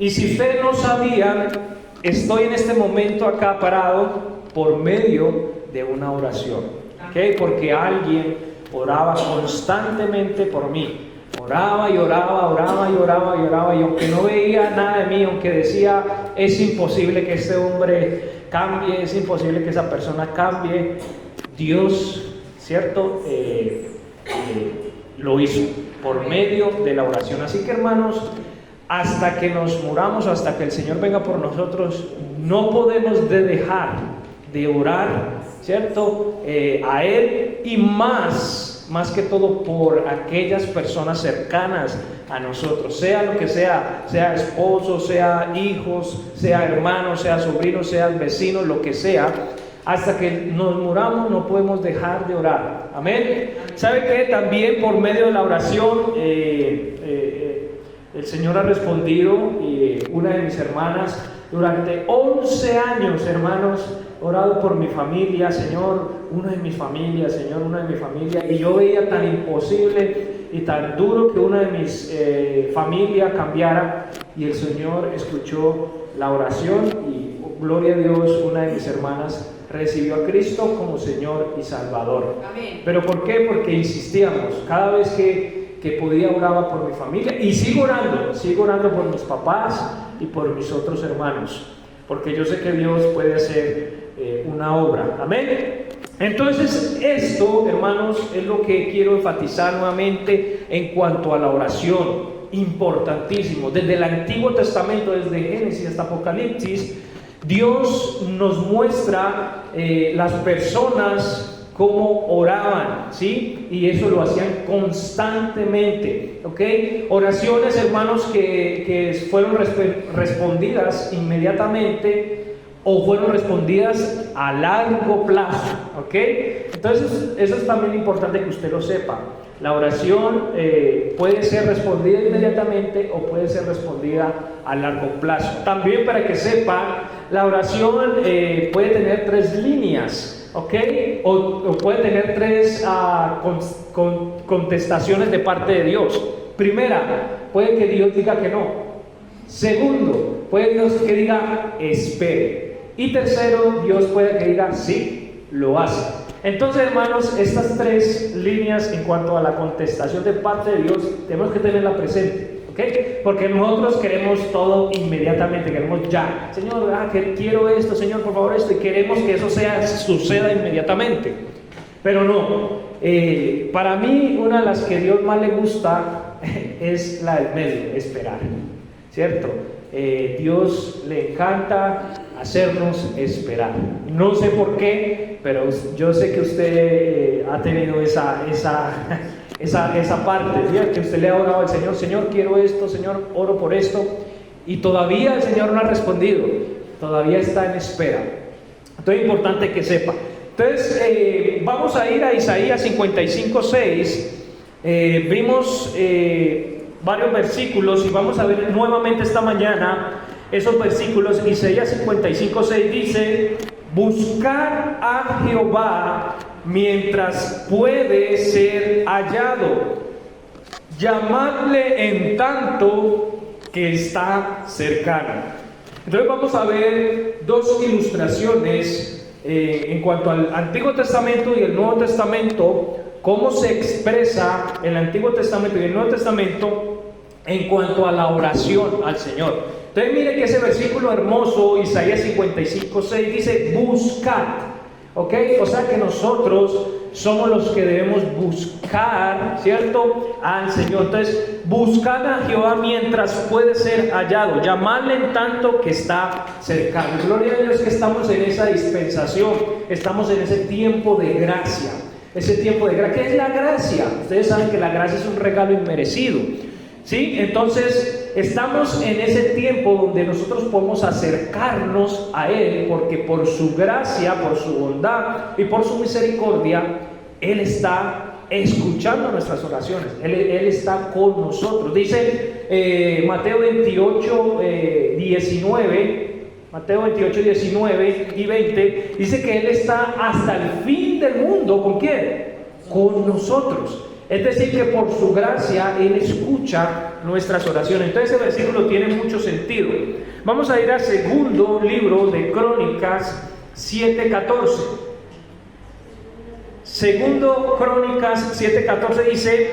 Y si ustedes no sabían, estoy en este momento acá parado por medio de una oración, ¿ok? Porque alguien oraba constantemente por mí. Oraba y oraba, oraba y oraba y oraba, y aunque no veía nada de mí, aunque decía, es imposible que este hombre cambie, es imposible que esa persona cambie, Dios, ¿cierto? Lo hizo por medio de la oración. Así que, hermanos, hasta que nos muramos, hasta que el Señor venga por nosotros, no podemos dejar de orar, ¿cierto? A Él, y más que todo por aquellas personas cercanas a nosotros, sea lo que sea, sea esposo, sea hijos, sea hermanos, sea sobrinos, sea vecinos, lo que sea. Hasta que nos muramos no podemos dejar de orar. Amén. ¿Sabe qué? También por medio de la oración el Señor ha respondido. Una de mis hermanas, durante 11 años, hermanos, orado por mi familia, Señor, una de mis familias, Señor, una de mi familia, y yo veía tan imposible y tan duro que una de mis familia cambiara, y el Señor escuchó la oración, y gloria a Dios, una de mis hermanas recibió a Cristo como Señor y Salvador. Amén. ¿Pero por qué? Porque insistíamos, cada vez que podía oraba por mi familia, y sigo orando por mis papás y por mis otros hermanos, porque yo sé que Dios puede hacer una obra. Amén. Entonces, esto, hermanos, es lo que quiero enfatizar nuevamente en cuanto a la oración. Importantísimo. Desde el Antiguo Testamento, desde Génesis hasta Apocalipsis, Dios nos muestra las personas cómo oraban, ¿sí? Y eso lo hacían constantemente, ¿ok? Oraciones, hermanos, que fueron respondidas inmediatamente o fueron respondidas a largo plazo, ¿ok? Entonces, eso es también importante que usted lo sepa. La oración puede ser respondida inmediatamente o puede ser respondida a largo plazo. También, para que sepa, la oración puede tener 3 líneas, ¿ok? O puede tener 3 contestaciones de parte de Dios. Primera, puede que Dios diga que no. Segundo, puede Dios que diga espere. Y tercero, Dios puede que diga sí, lo hace. Entonces, hermanos, estas 3 líneas en cuanto a la contestación de parte de Dios, tenemos que tenerla presente, ¿ok? Porque nosotros queremos todo inmediatamente, queremos ya. Señor, que quiero esto, Señor, por favor, esto, y queremos que eso suceda inmediatamente. Pero no, para mí una de las que Dios más le gusta es la del medio, esperar, ¿cierto? Dios le encanta hacernos esperar. No sé por qué, pero yo sé que usted ha tenido esa parte, ¿sí? Que usted le ha orado al Señor, Señor, quiero esto, Señor, oro por esto, y todavía el Señor no ha respondido, todavía está en espera. Entonces es importante que sepa. Entonces vamos a ir a Isaías 55:6. Vimos varios versículos y vamos a ver nuevamente esta mañana esos versículos. Isaías 55:6 dice: buscar a Jehová mientras puede ser hallado, llamadle en tanto que está cercano. Entonces vamos a ver 2 ilustraciones en cuanto al Antiguo Testamento y el Nuevo Testamento, cómo se expresa el Antiguo Testamento y el Nuevo Testamento en cuanto a la oración al Señor. Entonces mire que ese versículo hermoso, Isaías 55:6, dice buscad, ¿ok? O sea que nosotros somos los que debemos buscar, ¿cierto?, al Señor. Entonces, buscad a Jehová mientras puede ser hallado, llamadle en tanto que está cercano. Gloria a Dios que estamos en esa dispensación, estamos en ese tiempo de gracia. Ese tiempo de gracia. ¿Qué es la gracia? Ustedes saben que la gracia es un regalo inmerecido, ¿sí? Entonces estamos en ese tiempo donde nosotros podemos acercarnos a Él, porque por su gracia, por su bondad y por su misericordia, Él está escuchando nuestras oraciones. Él está con nosotros. Dice Mateo 28, 19. Mateo 28, 19 y 20, dice que Él está hasta el fin del mundo. ¿Con quién? Con nosotros. Es decir, que por su gracia Él escucha nuestras oraciones. Entonces ese versículo tiene mucho sentido. Vamos a ir al segundo libro de Crónicas 7:14. Segundo Crónicas 7:14 dice,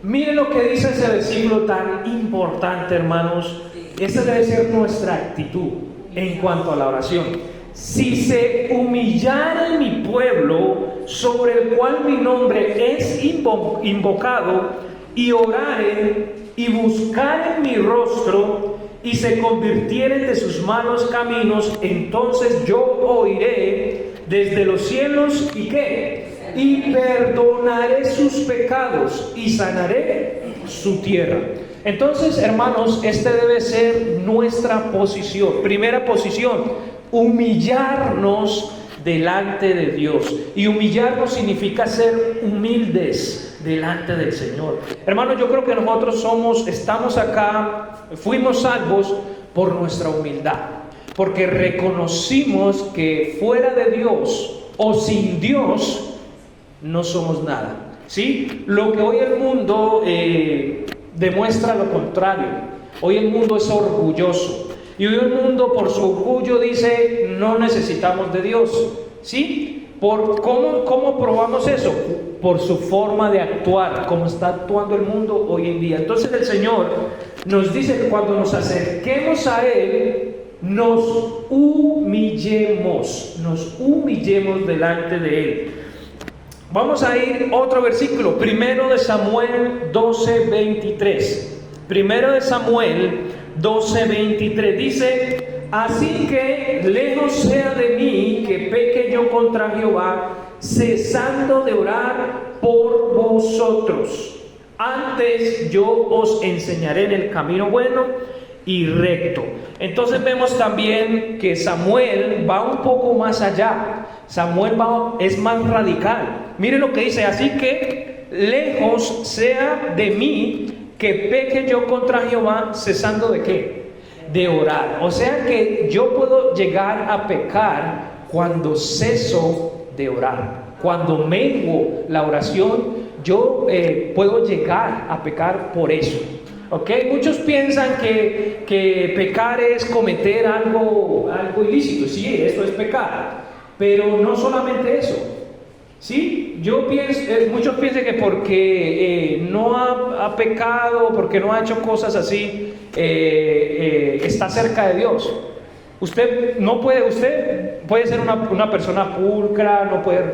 miren lo que dice ese versículo tan importante, hermanos. Esa debe ser nuestra actitud en cuanto a la oración. Si se humillara mi pueblo, sobre el cual mi nombre es invocado, y oraren y buscaren mi rostro, y se convirtieren de sus malos caminos, entonces yo oiré desde los cielos, ¿y qué? Y perdonaré sus pecados, y sanaré su tierra. Entonces, hermanos, esta debe ser nuestra posición. Primera posición, humillarnos delante de Dios. Y humillarnos significa ser humildes delante del Señor. Hermanos, yo creo que nosotros estamos acá, fuimos salvos por nuestra humildad, porque reconocimos que fuera de Dios o sin Dios no somos nada, ¿sí? Lo que hoy el mundo demuestra lo contrario. Hoy el mundo es orgulloso. Y hoy el mundo, por su orgullo, dice, no necesitamos de Dios, ¿sí? ¿Cómo probamos eso? Por su forma de actuar, como está actuando el mundo hoy en día. Entonces el Señor nos dice que cuando nos acerquemos a Él, nos humillemos delante de Él. Vamos a ir a otro versículo, 1 de Samuel 12:23. 1 de Samuel 12:23 dice, así que lejos sea de mí que peque yo contra Jehová, cesando de orar por vosotros. Antes yo os enseñaré en el camino bueno y recto. Entonces vemos también que Samuel va un poco más allá. Samuel es más radical. Mire lo que dice, así que lejos sea de mí que peque yo contra Jehová, cesando ¿de qué? De orar. O sea que yo puedo llegar a pecar cuando ceso de orar. Cuando menguo la oración, yo puedo llegar a pecar por eso. ¿Ok? Muchos piensan que pecar es cometer algo ilícito. Sí, eso es pecar. Pero no solamente eso. ¿Sí? Muchos piensan que porque no ha pecado, porque no ha hecho cosas así, está cerca de Dios. Usted puede ser una persona pulcra, no puede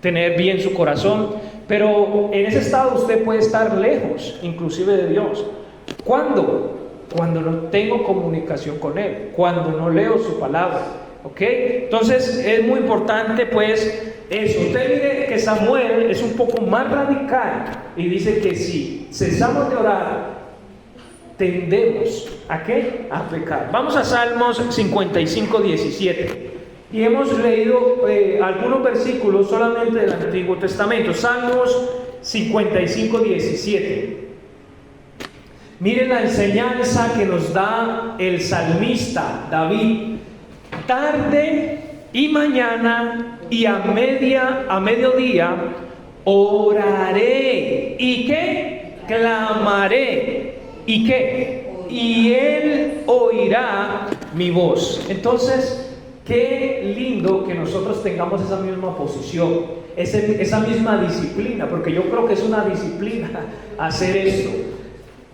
tener bien su corazón, pero en ese estado usted puede estar lejos, inclusive de Dios. ¿Cuándo? Cuando no tengo comunicación con Él, cuando no leo su palabra. ¿Ok? Entonces es muy importante pues eso. Usted mire que Samuel es un poco más radical y dice que si cesamos de orar, tendemos ¿a qué? A pecar. Vamos a Salmos 55:17 y hemos leído algunos versículos solamente del Antiguo Testamento. Salmos 55:17. Miren la enseñanza que nos da el salmista David. Tarde y mañana y a mediodía oraré. ¿Y qué? Clamaré. ¿Y qué? Y Él oirá mi voz. Entonces, qué lindo que nosotros tengamos esa misma posición, esa misma disciplina, porque yo creo que es una disciplina hacer esto.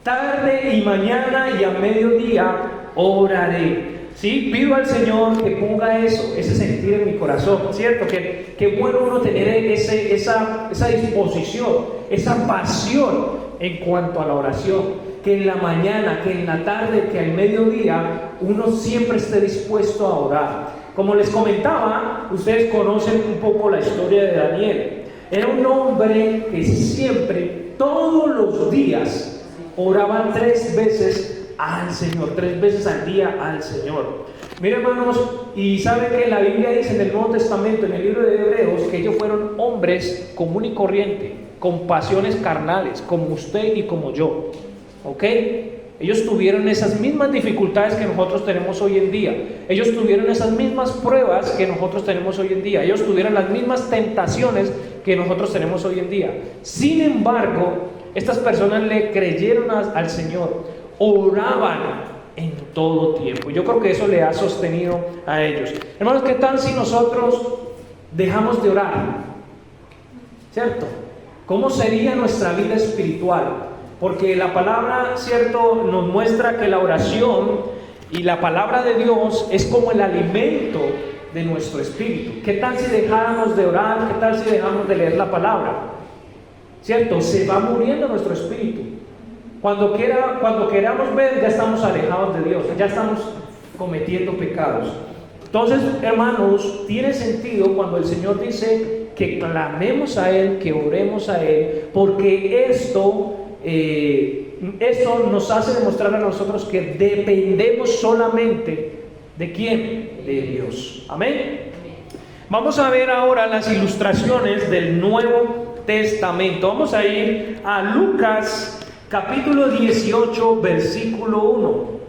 Tarde y mañana y a mediodía oraré. Sí, pido al Señor que ponga ese sentir en mi corazón, ¿cierto? Que bueno uno tener esa disposición, esa pasión en cuanto a la oración, que en la mañana, que en la tarde, que al mediodía uno siempre esté dispuesto a orar. Como les comentaba, ustedes conocen un poco la historia de Daniel. Era un hombre que siempre, todos los días, oraba 3 veces al Señor, 3 veces al día al Señor. Miren, hermanos, y saben que la Biblia dice en el Nuevo Testamento, en el libro de Hebreos, que ellos fueron hombres común y corriente, con pasiones carnales, como usted y como yo. ¿Ok? Ellos tuvieron esas mismas dificultades que nosotros tenemos hoy en día. Ellos tuvieron esas mismas pruebas que nosotros tenemos hoy en día. Ellos tuvieron las mismas tentaciones que nosotros tenemos hoy en día. Sin embargo, estas personas le creyeron al Señor, oraban en todo tiempo. Yo creo que eso le ha sostenido a ellos. Hermanos, ¿qué tal si nosotros dejamos de orar? ¿Cierto? ¿Cómo sería nuestra vida espiritual? Porque la palabra, ¿cierto?, nos muestra que la oración y la palabra de Dios es como el alimento de nuestro espíritu. ¿Qué tal si dejáramos de orar? ¿Qué tal si dejamos de leer la palabra? ¿Cierto? Se va muriendo nuestro espíritu. Cuando queramos ver, ya estamos alejados de Dios, ya estamos cometiendo pecados. Entonces, hermanos, tiene sentido cuando el Señor dice que clamemos a Él, que oremos a Él, porque esto nos hace demostrar a nosotros que dependemos solamente ¿de quién? De Dios. Amén. Vamos a ver ahora las ilustraciones del Nuevo Testamento. Vamos a ir a Lucas capítulo 18, versículo 1.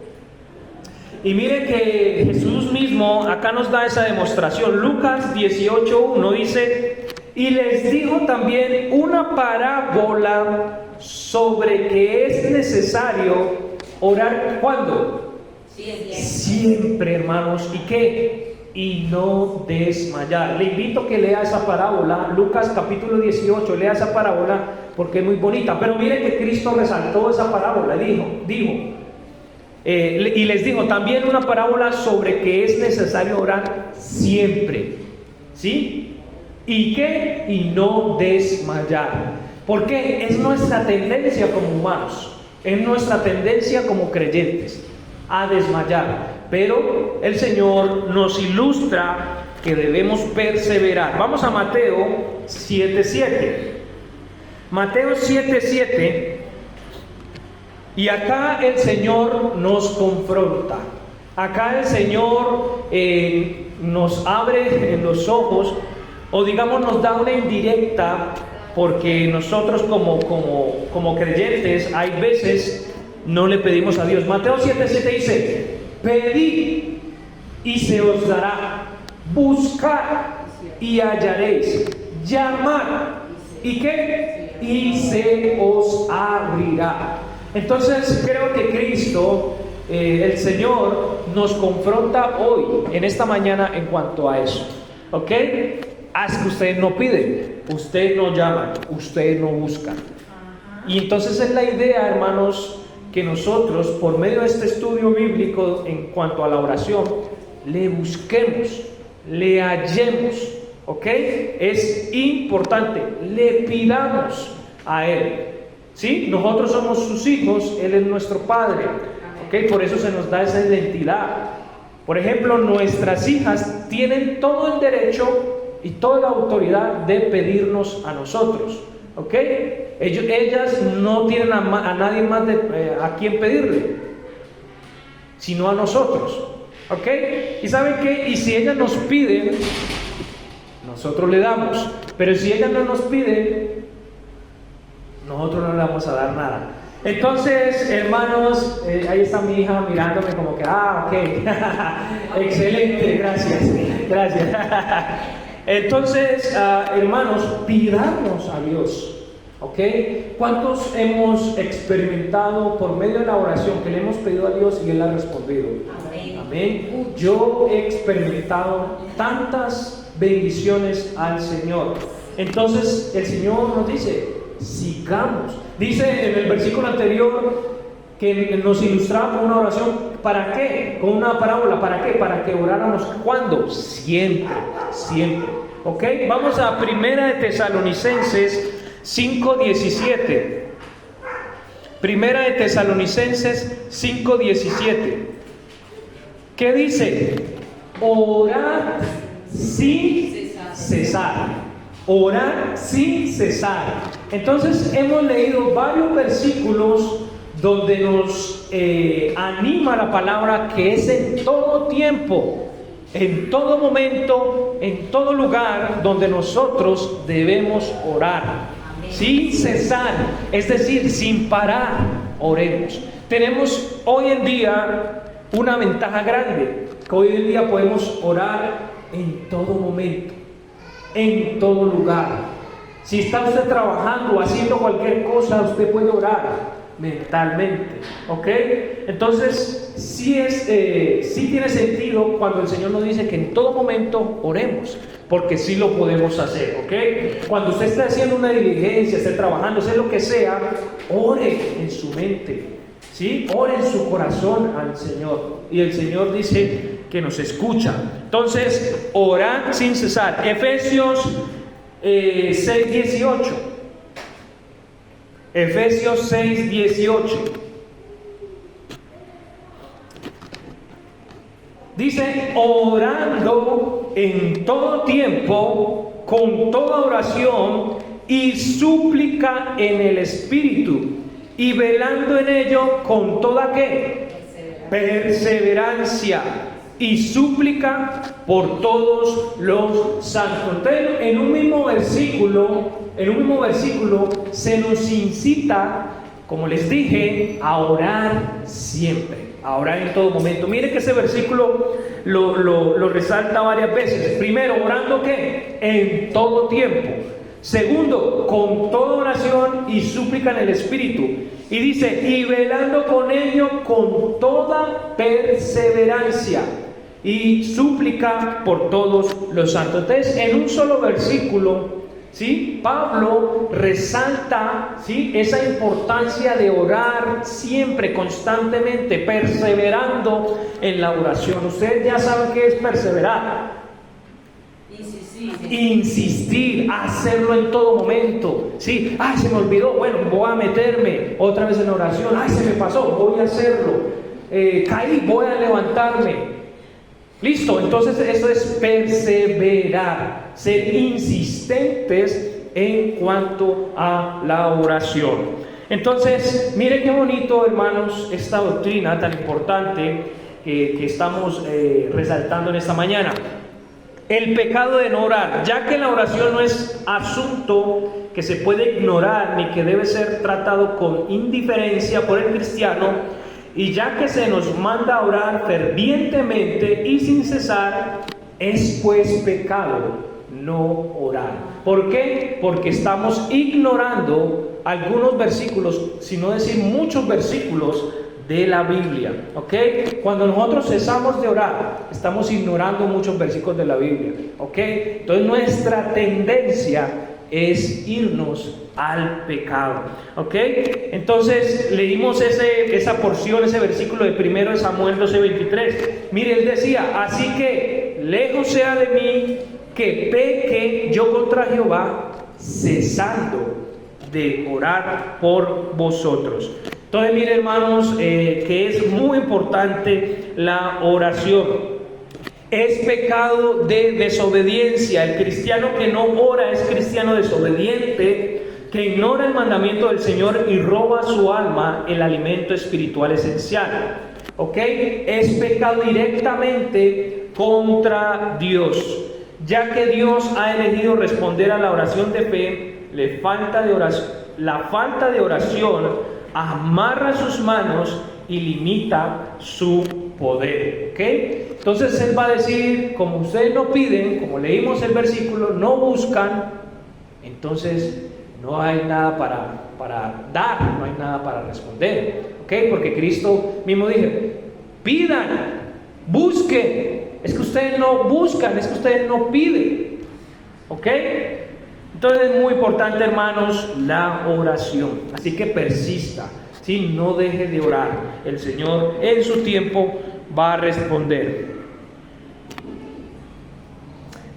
Y mire que Jesús mismo acá nos da esa demostración. Lucas 18:1 dice: y les dijo también una parábola sobre que es necesario orar. ¿Cuándo? Siempre, hermanos. ¿Y qué? Y no desmayar. Le invito a que lea esa parábola, Lucas capítulo 18, lea esa parábola porque es muy bonita. Pero mire que Cristo resaltó esa parábola, y les dijo también una parábola sobre que es necesario orar siempre. ¿Sí? ¿Y qué? Y no desmayar. ¿Por qué? Es nuestra tendencia como humanos, es nuestra tendencia como creyentes a desmayar. Pero el Señor nos ilustra que debemos perseverar. Vamos a Mateo 7:7. Mateo 7:7. Y acá el Señor nos confronta. Acá el Señor nos abre los ojos, o digamos nos da una indirecta, porque nosotros como creyentes hay veces no le pedimos a Dios. Mateo 7:7 dice: pedid y se os dará, buscad y hallaréis, llamad y ¿qué? Y se os abrirá. Entonces creo que Cristo, el Señor, nos confronta hoy, en esta mañana, en cuanto a eso. ¿Ok? Haz que ustedes no piden, ustedes no llaman, ustedes no buscan. Y entonces es la idea, hermanos, que nosotros, por medio de este estudio bíblico en cuanto a la oración, le busquemos, le hallemos. ¿Ok? Es importante, le pidamos a Él. ¿Sí? Nosotros somos sus hijos, Él es nuestro Padre. ¿Ok? Por eso se nos da esa identidad. Por ejemplo, nuestras hijas tienen todo el derecho y toda la autoridad de pedirnos a nosotros. ¿Ok? Ellas no tienen a nadie más a quien pedirle, sino a nosotros. ¿Ok? ¿Y saben qué? Y si ellas nos piden, nosotros le damos. Pero si ellas no nos piden, nosotros no le vamos a dar nada. Entonces, hermanos, ahí está mi hija mirándome como que, ok, excelente, gracias. Entonces, hermanos, pidamos a Dios, ¿ok? ¿Cuántos hemos experimentado por medio de la oración que le hemos pedido a Dios y Él ha respondido? Amén. Yo he experimentado tantas bendiciones al Señor. Entonces, el Señor nos dice: sigamos. Dice en el versículo anterior que nos ilustraba con una oración. ¿Para qué? Con una parábola. ¿Para qué? Para que oráramos. ¿Cuándo? Siempre. ¿Ok? Vamos a Primera de Tesalonicenses 5:17. Primera de Tesalonicenses 5:17. ¿Qué dice? Orad sin cesar. Orar sin cesar. Entonces hemos leído varios versículos donde nos anima la palabra que es en todo tiempo, en todo momento, en todo lugar donde nosotros debemos orar. Sin cesar, es decir, sin parar, oremos. Tenemos hoy en día una ventaja grande, que hoy en día podemos orar en todo momento, en todo lugar. Si está usted trabajando o haciendo cualquier cosa, usted puede orar mentalmente, ¿ok? Entonces, sí tiene sentido cuando el Señor nos dice que en todo momento oremos, porque sí lo podemos hacer, ¿ok? Cuando usted esté haciendo una diligencia, esté trabajando, sea lo que sea, ore en su mente, ¿sí? Ore en su corazón al Señor, y el Señor dice que nos escucha. Entonces, orad sin cesar. Efesios 6:18. Efesios 6:18. Dice: orando en todo tiempo, con toda oración y súplica en el Espíritu, y velando en ello con toda ¿qué? Perseverancia y súplica por todos los santos. Entonces, en un mismo versículo se nos incita, como les dije, a orar siempre, a orar en todo momento. Mire que ese versículo lo resalta varias veces. Primero, orando ¿qué? En todo tiempo. Segundo, con toda oración y súplica en el Espíritu. Y dice, y velando con ello con toda perseverancia y súplica por todos los santos. Entonces, en un solo versículo, ¿sí?, Pablo resalta, ¿sí?, esa importancia de orar siempre, constantemente, perseverando en la oración. Ustedes ya saben qué es perseverar. Insistir, hacerlo en todo momento. Sí, ay, se me olvidó, bueno, voy a meterme otra vez en la oración. Ay, se me pasó, voy a hacerlo. Caí, voy a levantarme. Listo, entonces eso es perseverar, ser insistentes en cuanto a la oración. Entonces, miren qué bonito, hermanos, esta doctrina tan importante que estamos resaltando en esta mañana. El pecado de no orar, ya que la oración no es asunto que se puede ignorar ni que debe ser tratado con indiferencia por el cristiano, y ya que se nos manda a orar fervientemente y sin cesar, es pues pecado no orar. ¿Por qué? Porque estamos ignorando algunos versículos, si no decir muchos versículos de la Biblia, ¿ok? Cuando nosotros cesamos de orar, estamos ignorando muchos versículos de la Biblia, ¿ok? Entonces nuestra tendencia es irnos al pecado, ¿ok? Entonces leímos esa porción, ese versículo de 1 Samuel 12:23. Mire, él decía, así que lejos sea de mí que peque yo contra Jehová, cesando de orar por vosotros. Entonces, mire, hermanos, que es muy importante la oración. Es pecado de desobediencia. El cristiano que no ora es cristiano desobediente, que ignora el mandamiento del Señor y roba a su alma el alimento espiritual esencial. ¿Ok? Es pecado directamente contra Dios, ya que Dios ha elegido responder a la oración de fe. La falta de oración amarra sus manos y limita su poder, ¿ok? Entonces él va a decir, como ustedes no piden, como leímos el versículo, no buscan, entonces no hay nada para dar, no hay nada para responder, ¿ok? Porque Cristo mismo dijo, pidan, busquen, es que ustedes no buscan, es que ustedes no piden, ¿ok? Entonces es muy importante, hermanos, la oración. Así que persista, ¿sí? No deje de orar. El Señor en su tiempo va a responder.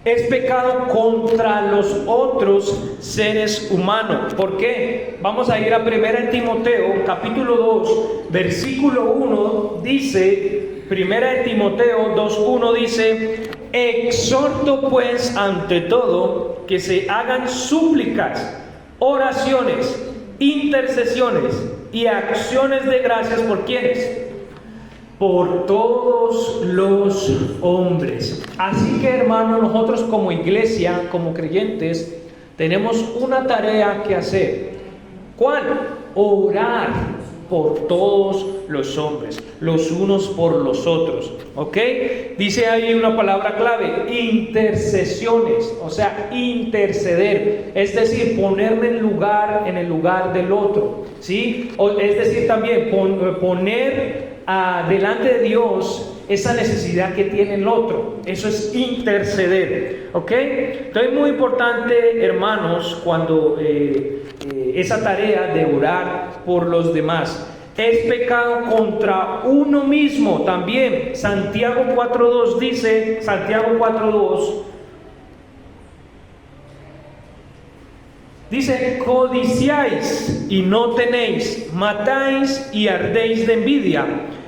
Es pecado contra los otros seres humanos. ¿Por qué? Vamos a ir a 1 Timoteo, capítulo 2, versículo 1, dice, 1 Timoteo 2:1 dice, exhorto pues ante todo que se hagan súplicas, oraciones, intercesiones y acciones de gracias por ¿quiénes? Por todos los hombres. Así que, hermanos, nosotros como iglesia, como creyentes, tenemos una tarea que hacer. ¿Cuál? Orar por todos los hombres, los unos por los otros. ¿Ok? Dice ahí una palabra clave: intercesiones, o sea, interceder, es decir, ponerme en el lugar del otro, ¿sí? Es decir, también poner delante de Dios esa necesidad que tiene el otro. Eso es interceder, ¿ok? Entonces es muy importante, hermanos, cuando esa tarea de orar por los demás. Es pecado contra uno mismo también. Santiago 4:2 dice, Santiago 4:2 dice: codiciáis y no tenéis, matáis y ardéis de envidia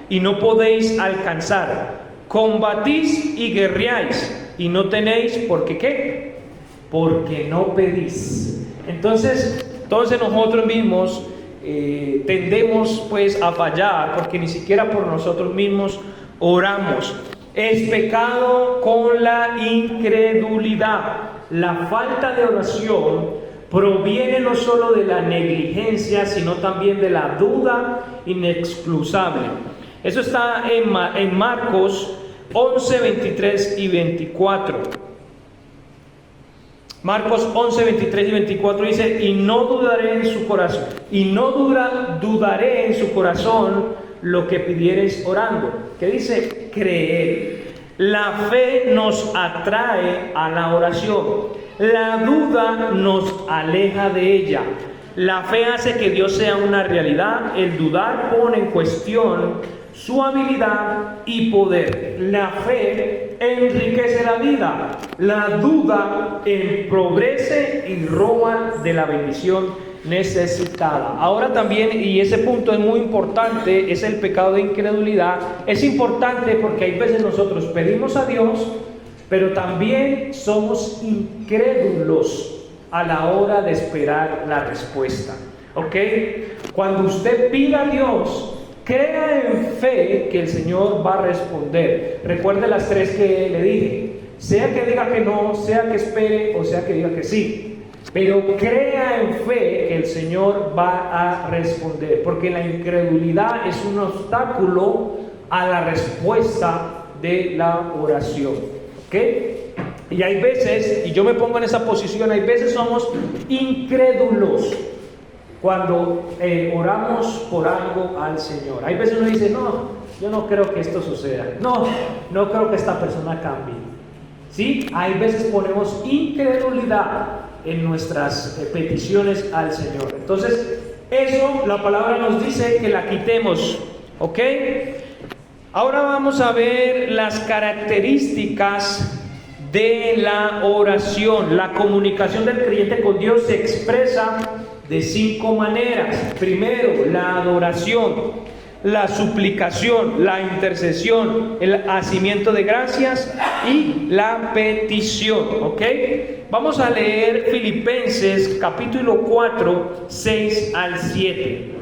y no podéis alcanzar, combatís y guerreáis y no tenéis, ¿porque qué? Porque no pedís. Entonces nosotros mismos tendemos pues a fallar, porque ni siquiera por nosotros mismos oramos. Es pecado con la incredulidad. La falta de oración proviene no solo de la negligencia, sino también de la duda inexcusable. Eso está en Marcos 11, 23 y 24. Marcos 11, 23 y 24 dice: y no dudaré en su corazón, dudaré en su corazón lo que pidiereis orando. ¿Qué dice? Creer. La fe nos atrae a la oración. La duda nos aleja de ella. La fe hace que Dios sea una realidad. El dudar pone en cuestión su habilidad y poder. La fe enriquece la vida. La duda empobrece y roba de la bendición necesitada. Ahora también, y ese punto es muy importante, es el pecado de incredulidad. Es importante porque hay veces nosotros pedimos a Dios, pero también somos incrédulos a la hora de esperar la respuesta. ¿Ok? Cuando usted pida a Dios, crea en fe que el Señor va a responder. Recuerde las tres que le dije: sea que diga que no, sea que espere o sea que diga que sí. Pero crea en fe que el Señor va a responder, porque la incredulidad es un obstáculo a la respuesta de la oración. ¿Ok? Y hay veces, y yo me pongo en esa posición, hay veces somos incrédulos cuando oramos por algo al Señor. Hay veces uno dice: no, yo no creo que esto suceda, no creo que esta persona cambie. ¿Sí? Hay veces ponemos incredulidad en nuestras peticiones al Señor. Entonces, eso la palabra nos dice que la quitemos. ¿Ok? Ahora vamos a ver las características de la oración. La comunicación del creyente con Dios se expresa de 5 maneras. Primero, la adoración, la suplicación, la intercesión, el hacimiento de gracias y la petición. ¿Ok? Vamos a leer Filipenses capítulo 4, 6 al 7.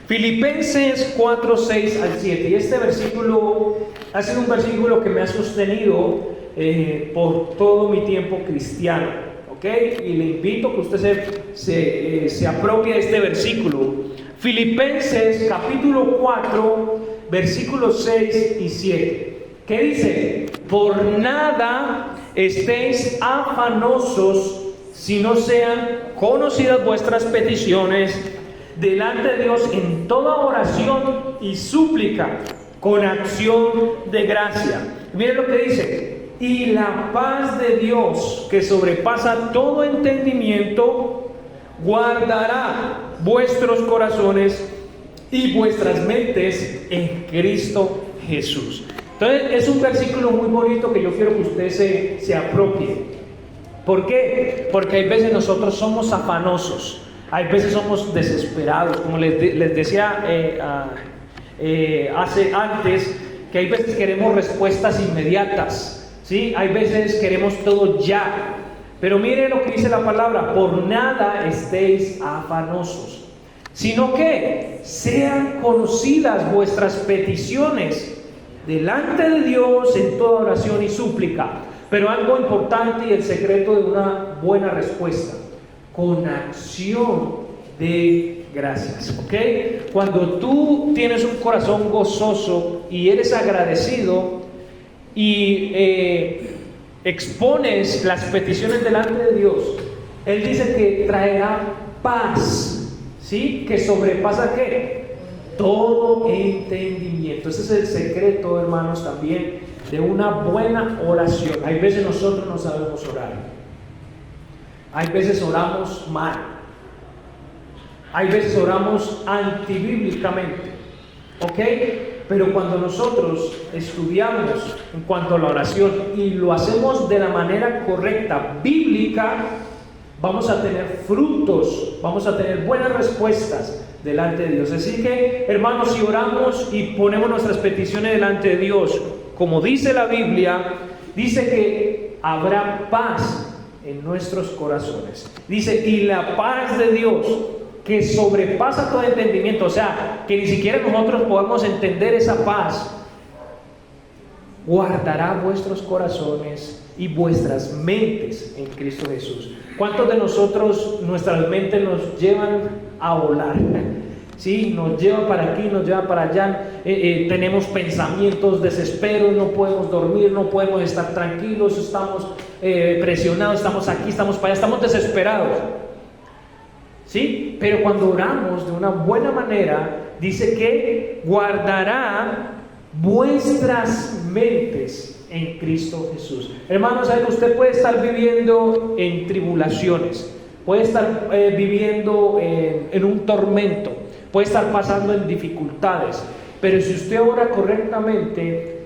Filipenses 4, 6 al 7. Y este versículo ha sido un versículo que me ha sostenido por todo mi tiempo cristiano. ¿Ok? Y le invito a que usted se apropie de este versículo. Filipenses capítulo 4, versículos 6 y 7. ¿Qué dice? Por nada estéis afanosos, si no sean conocidas vuestras peticiones delante de Dios en toda oración y súplica, con acción de gracia. Miren lo que dice: y la paz de Dios, que sobrepasa todo entendimiento, guardará vuestros corazones y vuestras mentes en Cristo Jesús. Entonces es un versículo muy bonito que yo quiero que usted se apropie. ¿Por qué? Porque hay veces nosotros somos afanosos, hay veces somos desesperados, como les decía antes, que hay veces queremos respuestas inmediatas, ¿sí? Hay veces queremos todo ya. Pero mire lo que dice la palabra: por nada estéis afanosos, sino que sean conocidas vuestras peticiones delante de Dios en toda oración y súplica. Pero algo importante y el secreto de una buena respuesta: con acción de gracias, ¿ok? Cuando tú tienes un corazón gozoso y eres agradecido y expones las peticiones delante de Dios, Él dice que traerá paz, ¿sí? Que sobrepasa ¿qué? Todo entendimiento. Ese es el secreto, hermanos, también de una buena oración. Hay veces nosotros no sabemos orar. Hay veces oramos mal. Hay veces oramos antibíblicamente. ¿Ok? Pero cuando nosotros estudiamos en cuanto a la oración y lo hacemos de la manera correcta, bíblica, vamos a tener frutos, vamos a tener buenas respuestas delante de Dios. Así que, hermanos, si oramos y ponemos nuestras peticiones delante de Dios, como dice la Biblia, dice que habrá paz en nuestros corazones. Dice, y la paz de Dios, que sobrepasa todo entendimiento, o sea, que ni siquiera nosotros podamos entender esa paz, guardará vuestros corazones y vuestras mentes en Cristo Jesús. ¿Cuántos de nosotros, nuestras mentes nos llevan a volar? ¿Sí? Nos lleva para aquí, nos lleva para allá, tenemos pensamientos, desesperos, no podemos dormir, no podemos estar tranquilos, estamos presionados, estamos aquí, estamos para allá, estamos desesperados. ¿Sí? Pero cuando oramos de una buena manera, dice que guardará vuestras mentes en Cristo Jesús. Hermanos, ¿sabe que usted puede estar viviendo en tribulaciones? Puede estar viviendo en un tormento, puede estar pasando en dificultades, pero si usted ora correctamente,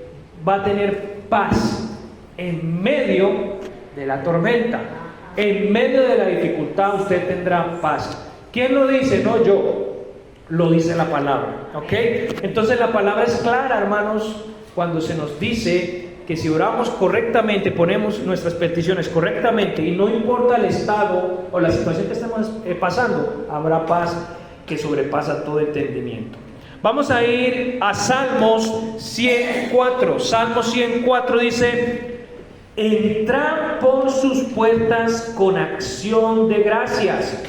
va a tener paz en medio de la tormenta. En medio de la dificultad usted tendrá paz. ¿Quién lo dice? No yo, lo dice la palabra, ¿ok? Entonces la palabra es clara, hermanos, cuando se nos dice que si oramos correctamente, ponemos nuestras peticiones correctamente y no importa el estado o la situación que estemos pasando, habrá paz que sobrepasa todo entendimiento. Vamos a ir a Salmos 104. Salmos 104 dice: entrad por sus puertas con acción de gracias,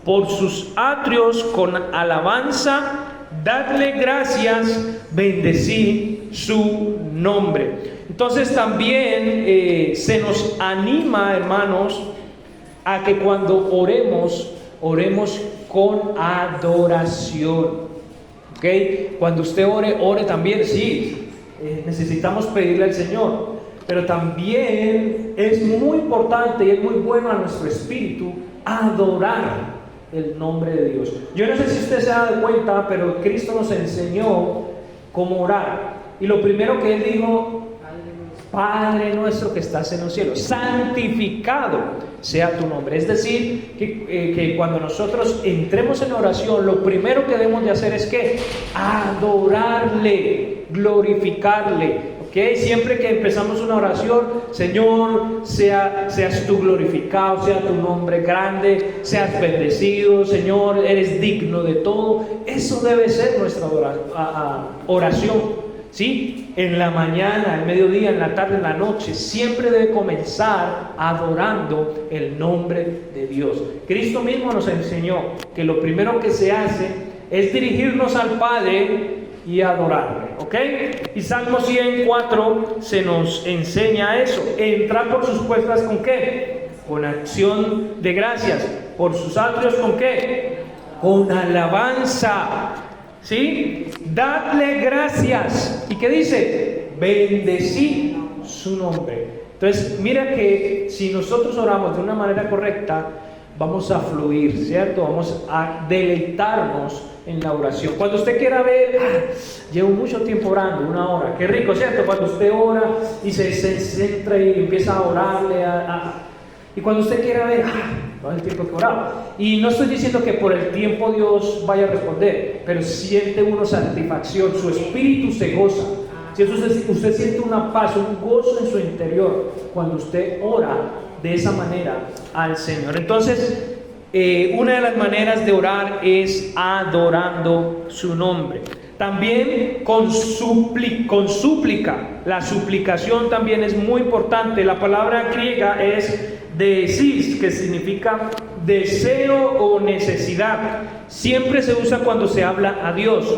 por sus atrios con alabanza, dadle gracias, bendecid su nombre. Entonces también se nos anima, hermanos, a que cuando oremos con adoración. ¿Ok? Cuando usted ore también, sí, necesitamos pedirle al Señor. Pero también es muy importante y es muy bueno a nuestro espíritu adorar el nombre de Dios. Yo no sé si usted se ha dado cuenta, pero Cristo nos enseñó cómo orar. Y lo primero que Él dijo: Padre nuestro que estás en los cielos, santificado sea tu nombre. Es decir, que cuando nosotros entremos en oración, lo primero que debemos de hacer es que adorarle, glorificarle. ¿Okay? Siempre que empezamos una oración, Señor, seas tú glorificado, sea tu nombre grande, seas bendecido, Señor, eres digno de todo. Eso debe ser nuestra oración, ¿sí? En la mañana, al mediodía, en la tarde, en la noche, siempre debe comenzar adorando el nombre de Dios. Cristo mismo nos enseñó que lo primero que se hace es dirigirnos al Padre y adorarle, ¿ok? Y Salmo 104 se nos enseña eso. Entrar por sus puertas ¿con qué? Con acción de gracias. Por sus atrios ¿con qué? Con alabanza, ¿sí? Dadle gracias. ¿Y qué dice? Bendecid su nombre. Entonces mira que si nosotros oramos de una manera correcta, vamos a fluir, ¿cierto? Vamos a deleitarnos en la oración. Cuando usted quiera ver, llevo mucho tiempo orando, 1 hora, qué rico, ¿cierto? Cuando usted ora y se centra y empieza a orarle, y cuando usted quiera ver, no es el tiempo que oraba. Y no estoy diciendo que por el tiempo Dios vaya a responder, pero siente uno satisfacción, su espíritu se goza. Usted siente una paz, un gozo en su interior cuando usted ora de esa manera al Señor. Entonces, una de las maneras de orar es adorando su nombre. También con súplica. La suplicación también es muy importante. La palabra griega es deesis, que significa deseo o necesidad. Siempre se usa cuando se habla a Dios.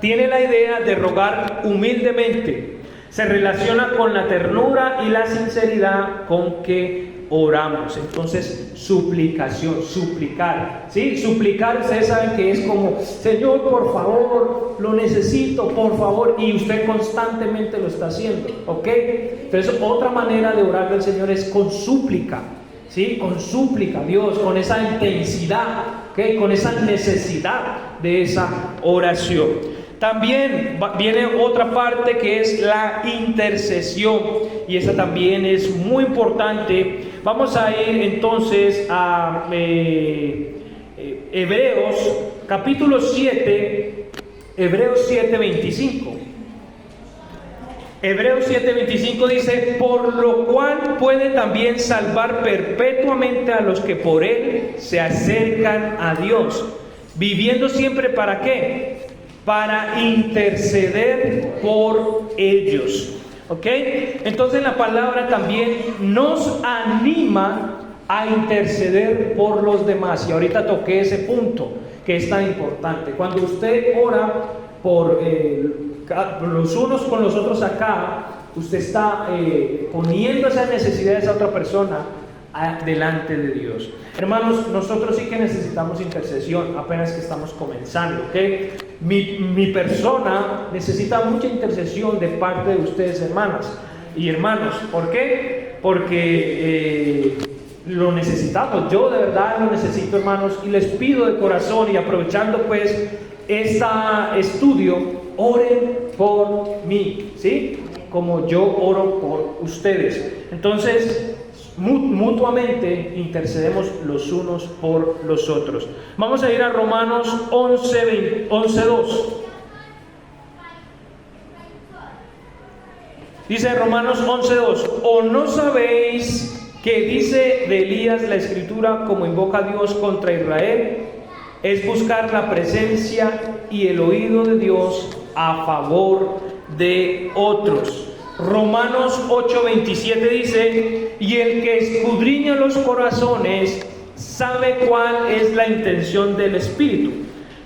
Tiene la idea de rogar humildemente. Se relaciona con la ternura y la sinceridad con que oramos. Entonces, suplicación, suplicar, ¿sí? Suplicar, ustedes saben que es como, Señor, por favor, lo necesito, por favor, y usted constantemente lo está haciendo, ¿ok? Entonces, otra manera de orar al Señor es con súplica, ¿sí? Con súplica a Dios, con esa intensidad, ¿ok? Con esa necesidad de esa oración. También viene otra parte que es la intercesión, y esa también es muy importante. Vamos a ir entonces a Hebreos capítulo 7, Hebreos 7:25. Hebreos 7:25 dice: por lo cual puede también salvar perpetuamente a los que por él se acercan a Dios, viviendo siempre ¿para qué? Para interceder por ellos. ¿Ok? Entonces la palabra también nos anima a interceder por los demás. Y ahorita toqué ese punto que es tan importante. Cuando usted ora por los unos con los otros acá, usted está poniendo esas necesidades a otra persona delante de Dios. Hermanos, nosotros sí que necesitamos intercesión, apenas que estamos comenzando, ¿ok? Mi persona necesita mucha intercesión de parte de ustedes, hermanas y hermanos. ¿Por qué? Porque lo necesitamos. Yo de verdad lo necesito, hermanos, y les pido de corazón, y aprovechando pues este estudio, oren por mí, ¿sí? Como yo oro por ustedes. Entonces, mutuamente intercedemos los unos por los otros. Vamos a ir a Romanos 11:2. Dice Romanos 11:2: ¿o no sabéis que dice de Elías la Escritura, como invoca a Dios contra Israel, es buscar la presencia y el oído de Dios a favor de otros? Romanos 8:27 dice: y el que escudriña los corazones sabe cuál es la intención del Espíritu,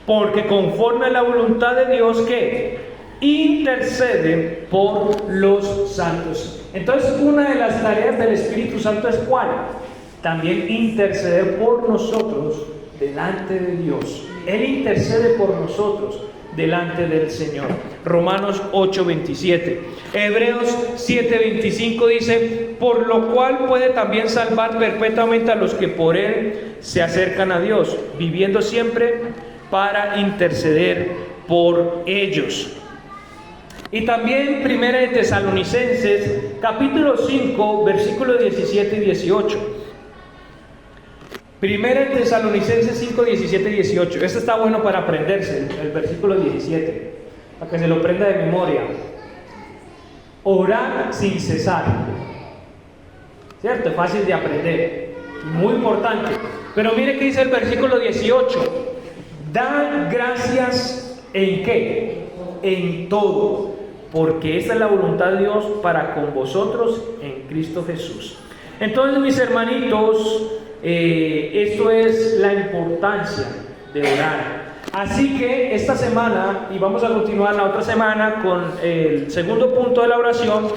porque conforme a la voluntad de Dios que intercede por los santos. Entonces, una de las tareas del Espíritu Santo es ¿cuál? También interceder por nosotros delante de Dios. Él intercede por nosotros delante del Señor. Romanos 8:27. Hebreos 7:25 dice: por lo cual puede también salvar perpetuamente a los que por él se acercan a Dios, viviendo siempre para interceder por ellos. Y también Primera de Tesalonicenses capítulo 5 versículos 17 y 18. Primera de Tesalonicenses 5, 17 y 18. Este está bueno para aprenderse, el versículo 17, para que se lo prenda de memoria. Orar sin cesar. ¿Cierto? Es fácil de aprender, muy importante. Pero mire que dice el versículo 18: dad gracias ¿en qué? En todo, porque esta es la voluntad de Dios para con vosotros en Cristo Jesús. Entonces, mis hermanitos, esto es la importancia de orar. Así que esta semana, y vamos a continuar la otra semana con el segundo punto de la oración,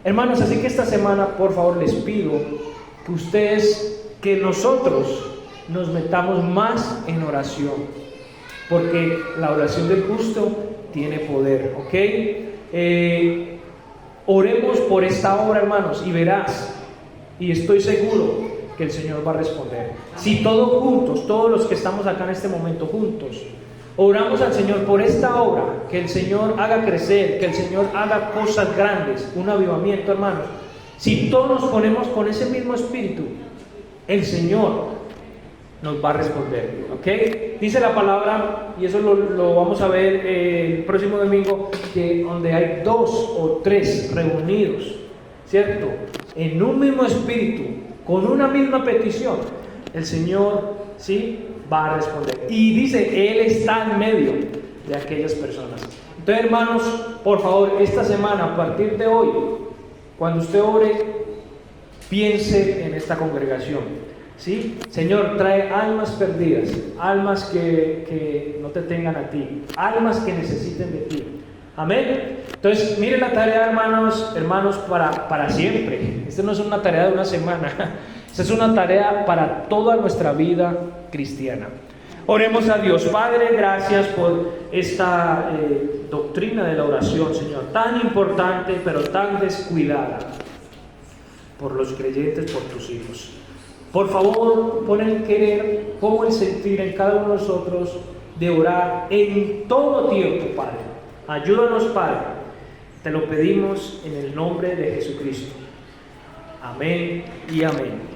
hermanos, así que esta semana, por favor, les pido que ustedes, que nosotros nos metamos más en oración, porque la oración del justo tiene poder, ¿ok? Oremos por esta obra, hermanos, y verás, y estoy seguro que el Señor va a responder. Si todos juntos, todos los que estamos acá en este momento juntos, oramos al Señor por esta obra, que el Señor haga crecer, que el Señor haga cosas grandes, un avivamiento, hermanos. Si todos nos ponemos con ese mismo espíritu, el Señor nos va a responder, ¿ok? Dice la palabra, y eso lo vamos a ver el próximo domingo, que donde hay 2 o 3 reunidos, ¿cierto? En un mismo espíritu, con una misma petición, el Señor, ¿sí?, va a responder. Y dice, Él está en medio. de aquellas personas. Entonces, hermanos, por favor, esta semana, a partir de hoy, cuando usted ore, piense en esta congregación, ¿sí? Señor, trae almas perdidas, almas que no te tengan a ti, almas que necesiten de ti. Amén. Entonces, miren la tarea, hermanos, para siempre. Esta no es una tarea de una semana, esta es una tarea para toda nuestra vida cristiana. Oremos a Dios. Padre, gracias por esta doctrina de la oración, Señor, tan importante pero tan descuidada por los creyentes, por tus hijos. Por favor, pon el querer como el sentir en cada uno de nosotros de orar en todo tiempo, Padre. Ayúdanos, Padre. Te lo pedimos en el nombre de Jesucristo. Amén y amén.